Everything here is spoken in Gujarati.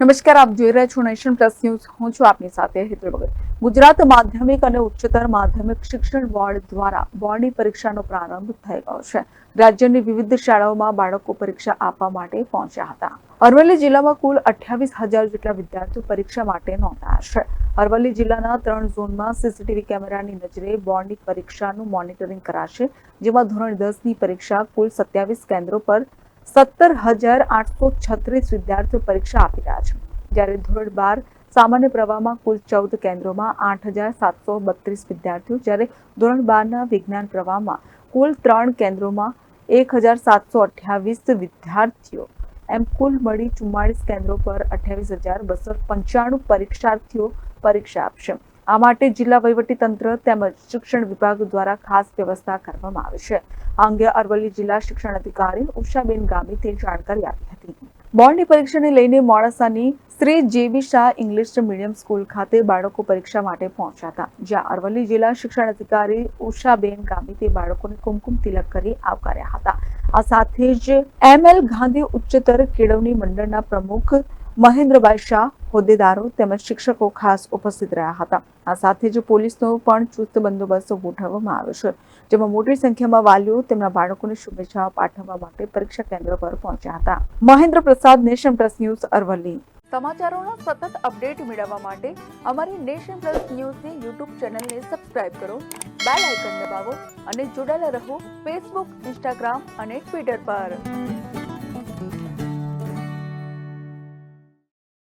નમસ્કાર, આપ જોઈ રહ્યા છો નેશન પ્લસ ન્યૂઝ. હું છું આપની સાથે હેતલ ભગત. ગુજરાત માધ્યમિક અને ઉચ્ચતર માધ્યમિક શિક્ષણ બોર્ડ દ્વારા બોર્ડની પરીક્ષાનો પ્રારંભ થઈ ગયો છે. રાજ્યની વિવિધ શાળાઓમાં બાળકો પરીક્ષા આપવા માટે પહોંચ્યા હતા. અરવલ્લી જિલ્લામાં કુલ 28,000 જેટલા વિદ્યાર્થીઓ પરીક્ષા માટે નોંધાયા છે. અરવલ્લી જિલ્લાના 3 ઝોનમાં સીસીટીવી કેમેરાની નજરે બોર્ડની પરીક્ષાનું મોનિટરિંગ કરાશે, જેમાં ધોરણ 10 ની પરીક્ષા કુલ 27 કેન્દ્રો પર 17,836 વિદ્યાર્થીઓ પરીક્ષા આપી રહ્યા છે. જ્યારે ધોરણ 12 સામાન્ય પ્રવાહમાં કુલ 14 કેન્દ્રોમાં 8,732 વિદ્યાર્થીઓ, જ્યારે ધોરણ 12ના વિજ્ઞાન પ્રવાહમાં કુલ 3 કેન્દ્રોમાં 1,728 વિદ્યાર્થીઓ, એમ કુલ મળી 44 કેન્દ્રો પર 28,295 પરીક્ષાર્થીઓ પરીક્ષા આપશે. આ માટે જિલ્લા વહીવટીતંત્ર તેમજ શિક્ષણ વિભાગ દ્વારા ખાસ વ્યવસ્થા કરવામાં આવી છે. આ અંગે અરવલ્લી જિલ્લા શિક્ષણ અધિકારી ઉષાબેન ગામિતે જાણકારી આપી હતી. બોર્ડની પરીક્ષાને લઈને મોડાસાની શ્રી જેવી શાહ ઇંગ્લિશ મીડિયમ સ્કૂલ ખાતે બાળકો પરીક્ષા માટે પહોંચ્યા હતા, જ્યાં અરવલ્લી જિલ્લા શિક્ષણ અધિકારી ઉષાબેન ગામિતે બાળકોને કુમકુમ તિલક કરી આવકાર્યા હતા. આ સાથે જ ML ગાંધી ઉચ્ચતર કેળવણી મંડળના પ્રમુખ મહેન્દ્રભાઈ શાહ, હોદ્દેદારો તેમજ શિક્ષકો ખાસ ઉપસ્થિત રહ્યા હતા. આ સાથે જ પોલીસનો પણ ચુસ્ત બંદોબસ્ત ગોઠવવામાં આવ્યો છે, જેમાં મોટી સંખ્યામાં વાલીઓ તેમના બાળકોને શુભેચ્છાઓ પાઠવવા માટે પરીક્ષા કેન્દ્ર પર પહોંચ્યા હતા. મહેન્દ્ર પ્રસાદ, નેશન પ્લસ ન્યૂઝ, અરવલ્લી. સમાચારોના સતત અપડેટ મેળવવા માટે અમારી નેશન પ્લસ ન્યૂઝની યુટ્યુબ ચેનલને સબસ્ક્રાઇબ કરો, બેલ આઇકન દબાવો અને જોડાયેલા રહો ફેસબુક, ઇન્સ્ટાગ્રામ અને ટ્વિટર પર.